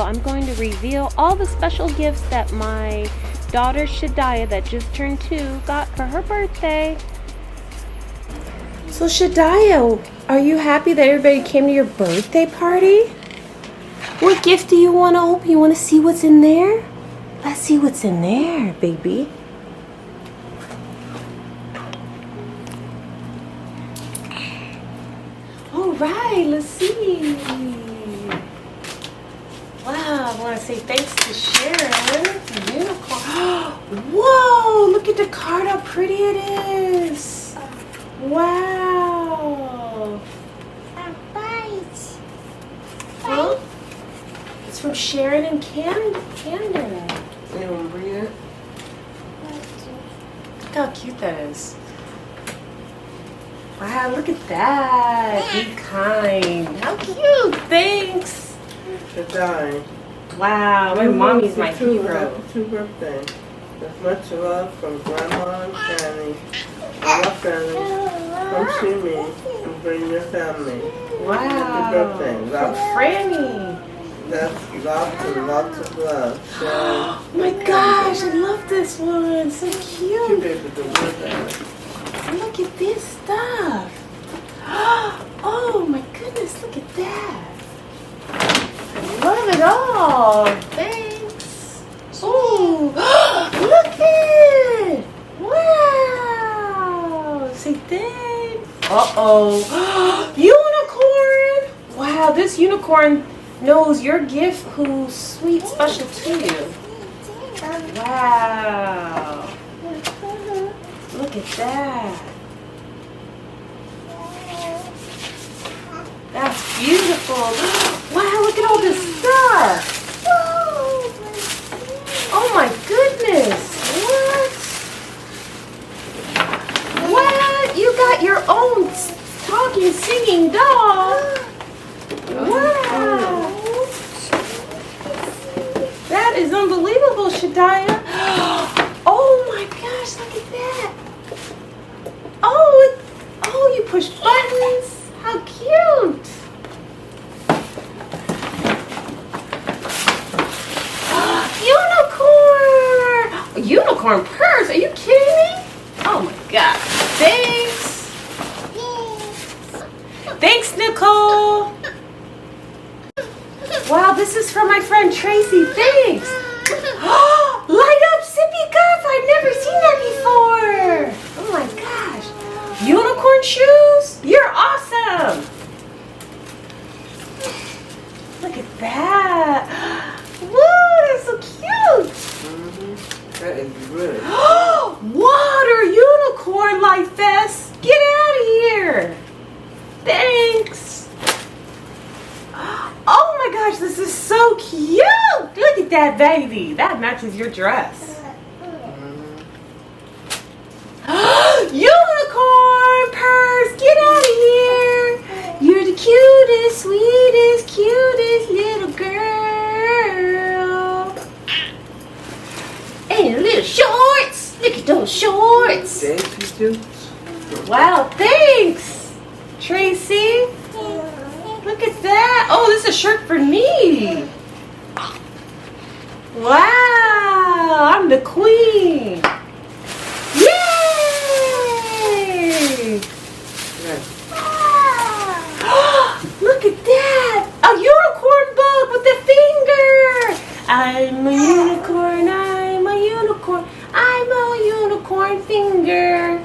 I'm going to reveal all the special gifts that my daughter Shaddai, that just turned 2, got for her birthday. So Shaddai, are you happy that everybody came to your birthday party? What gift do you want to open? You want to see what's in there? Let's see what's in there, baby. All right, let's see. Wow, I want to say thanks to Sharon. The unicorn. Whoa, look at the card, how pretty it is. Wow. Huh? It's from Sharon and Camden. You want to read it? Look how cute that is. Wow, look at that. Be kind. How cute. Thanks. Shaddai. Wow, my mommy's my hero. Happy birthday. With much love from Grandma and Fanny. And your friends, come see me and bring your family. Wow. Happy birthday. From Franny. That's lots and lots of love. Oh my gosh, I love this one. So You'll cute. be able to wear that. Look at this stuff. Oh my goodness, look at that. I love it all. Thanks. Oh, look it. Wow. Say thanks. Uh-oh. Unicorn. Wow, this unicorn knows your gift, who's sweet, special to you. Wow. Look at that. That's beautiful. Wow, look at all this stuff. Oh my goodness. What? You got your own talking, singing doll. Wow. That is unbelievable, Shaddai. Oh my gosh, look at that. Oh, you push buttons. How cute. Unicorn. A unicorn purse. Are you kidding me? Oh my god. Thanks. Thanks, Nicole. Wow, this is from my friend Tracy. Thanks. Light up sippy cup. I've never seen that before. Oh my gosh. Unicorn shoes? You're awesome. Look at that. Woo, they're so cute. That is good. Water unicorn life vest. Get out of here. Thanks. Oh my gosh, this is so cute. Look at that, baby. That matches your dress. Unicorn purse. Get out of here. You're the cutest, sweetest, cutest little girl. And little shorts. Look at those shorts. Daisy Dukes. Wow, thanks, Tracy. Look at that. Oh, this is a shirt for me. Wow, I'm the queen. Yay! Look at that. A unicorn bug with a finger. I'm a unicorn. I'm a unicorn. I'm a unicorn finger.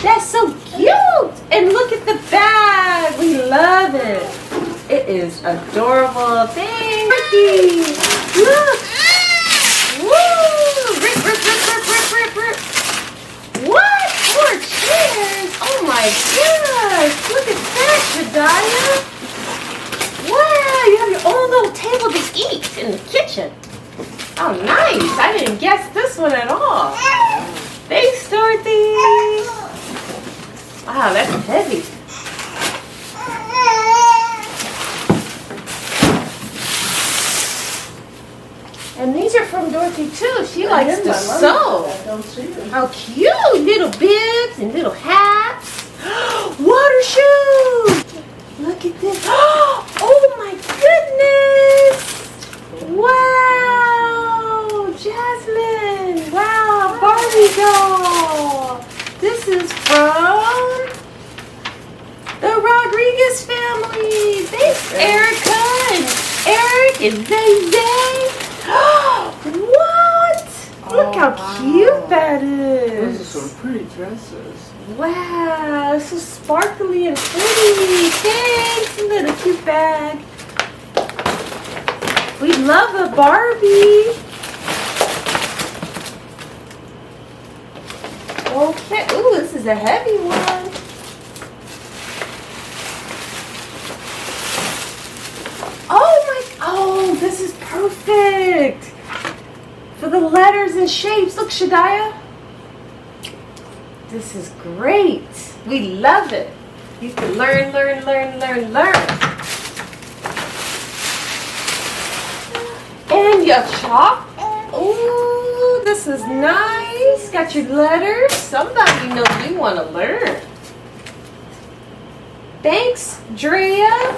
That's so cute. And look at the bag. We love it. It is adorable. Thank you. Look. Woo. Rip, rip, rip, rip, rip, rip, rip. What? 4 chairs. Oh my gosh. Look at that, Shaddai. Wow. You have your own little table to eat in the kitchen. Oh, nice. I didn't guess this one at all. Thanks, Dorothy. Wow, that's heavy. And these are from Dorothy too. She likes to sew. How cute! Little bibs and little hats. Water shoes. Look at this. Oh my goodness! doll. This is from the Rodriguez family. Thanks, Erica and Eric and Zay Zay. What? Look how cute that is. Those are some pretty dresses. Wow, so sparkly and pretty. Thanks, little cute bag. We love a Barbie. Okay. Ooh, this is a heavy one. Oh, this is perfect for the letters and shapes. Look, Shaddai. This is great. We love it. You can learn. And your chalk. Ooh, this is nice. Got your letters. Somebody knows we want to learn. Thanks, Drea.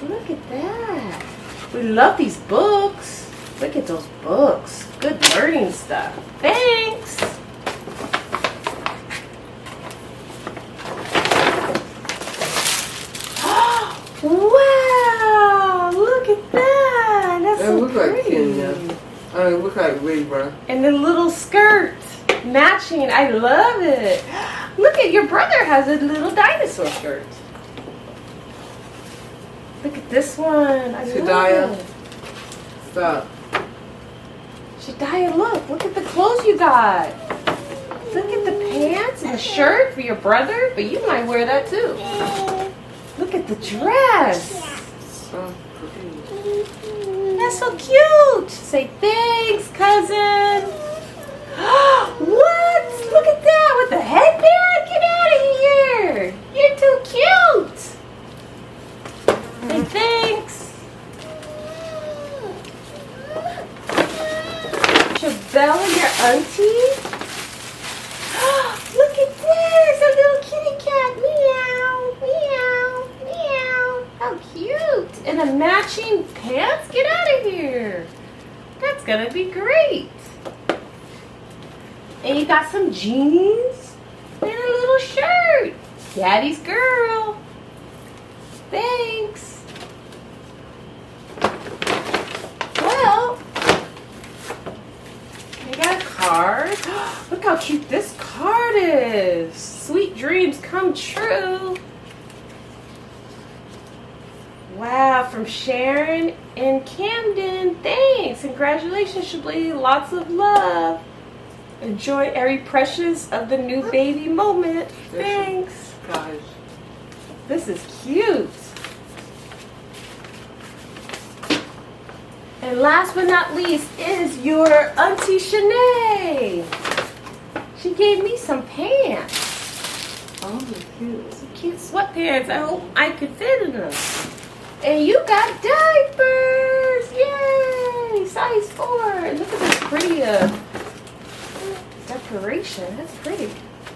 Look at that. We love these books. Look at those books. Good learning stuff. Thanks. Wow. Look at that. That's so look pretty. Like Kenya. I mean, look like Libra. And the little skirt matching. I love it. Look at your brother has a little dinosaur shirt. Look at this one. I love it. Stop. Shaddai, look at the clothes you got. Look at the pants and the shirt for your brother, but you might wear that too. Look at the dress. So pretty. That's so cute. Say thanks, cousin. What? Look at that with the headband. Get out of here. You're too cute. Say thanks. Chablee, your auntie? Look at this, a little kitty cat. Meow, meow, meow. How cute. And a matching pants? Get out of here. That's gonna be great. And you got some jeans and a little shirt. Daddy's girl. Thanks. Well, I got a card. Look how cute this card is. Sweet dreams come true. Wow, from Sharon and Camden. Thanks. Congratulations, Chablee. Lots of love. Enjoy every precious of the new baby moment. Thanks. Guys. This is cute. And last but not least is your Auntie Shanae. She gave me some pants. Oh, they're cute. Some cute sweatpants. I hope I could fit in them. And you got diapers. Yay! Size 4. And look at this pretty decoration. That's pretty.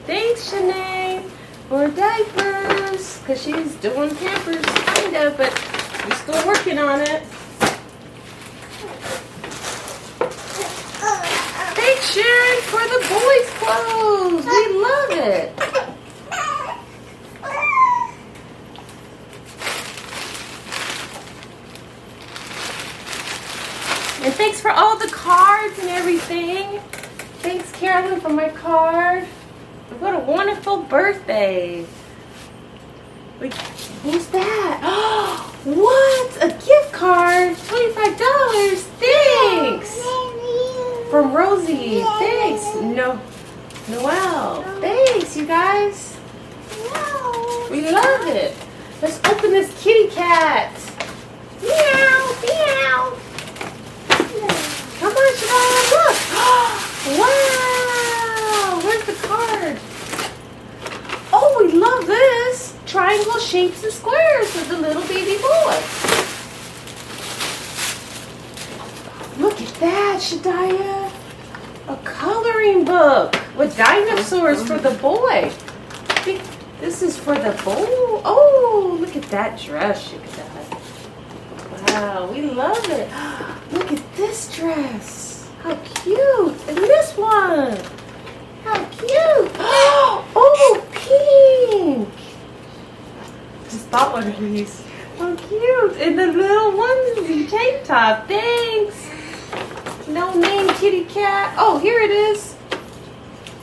Thanks, Shanae, for diapers. Because she's doing Pampers, kind of, but we're still working on it. Thanks, Sharon, for the boys' clothes. We love it. And thanks for all the cards and everything. Thanks, Carolyn, for my card. What a wonderful birthday. Wait, who's that? What? A gift card? $25. Thanks. From Rosie. Thanks. Noelle. Thanks, you guys. We love it. Let's open this kitty cat. Meow, meow. Come on, Shaddai, look. Wow. Where's the card? Oh, we love this. Triangle shapes and squares with the little baby boy. Look at that, Shaddai. A coloring book with dinosaurs for the boy. I think this is for the boy. Oh, look at that dress, Shaddai. Wow, we love it. Look at this this dress? How cute. And this one. How cute. Oh, pink. Just bought one of these. How cute. And the little onesie tank top. Thanks. No name kitty cat. Oh, here it is.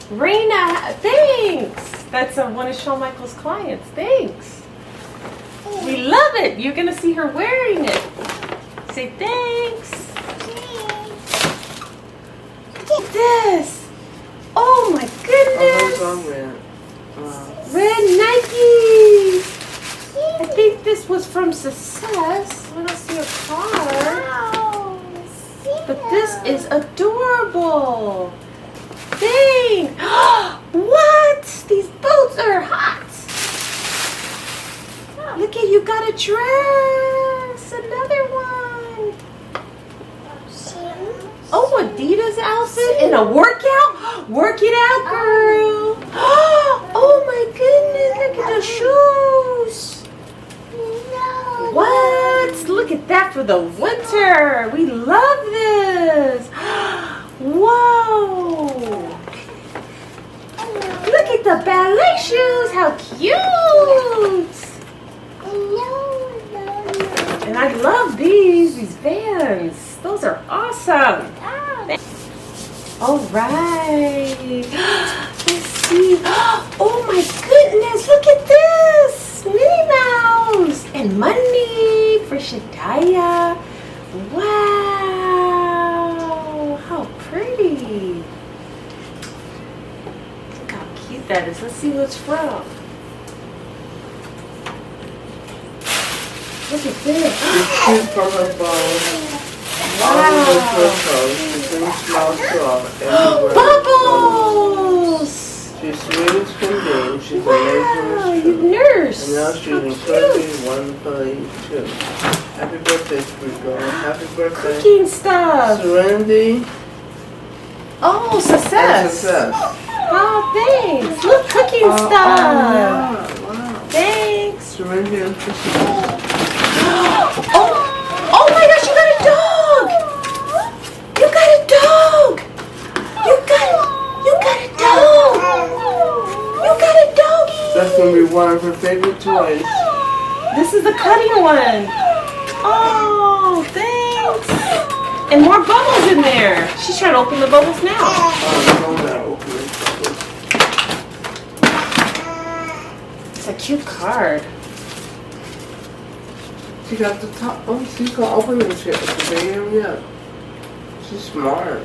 Raina. Thanks. That's one of Shawn Michaels' clients. Thanks. We love it. You're going to see her wearing it. Say thanks. Look at this. Oh my goodness. Red Nikes. I think this was from Success. I don't see a card. But this is adorable. Dang. What? These boots are hot. Look at you, got a dress. Another one. Oh, Adidas outfit and a workout. Work it out, girl. Oh my goodness, look at the shoes. What? Look at that for the winter. We love this. Whoa. Look at the ballet shoes. How cute. And I love these Vans. Those are awesome. All right. Let's see. Oh my goodness, look at this. Minnie Mouse and money for Shaddai. Wow. How pretty. Look how cute that is. Let's see what it's from. Look at this. It's cute for her bones. Wow. Bubbles! She's sweet as can be. She's amazing as You nurse. And now she's incredibly wonderfully too. Happy birthday, sweet girl. Happy birthday. Cooking stuff. Serenity. Oh, Success. Success. Oh, thanks. Look, cooking stuff. Wow. Thanks. Serenity and Success. Oh my gosh, you got a dog! You got a dog! You got a dog! You got a doggy! That's going to be one of her favorite toys. This is the cutting one. Oh, thanks. And more bubbles in there. She's trying to open the bubbles now. It's a cute card. She got the top. Oh, she's going to open the shit. Yeah. She's smart.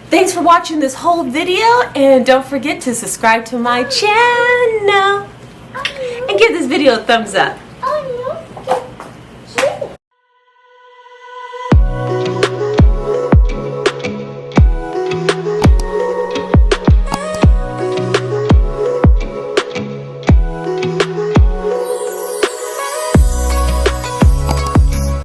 Thanks for watching this whole video, and don't forget to subscribe to my channel and give this video a thumbs up.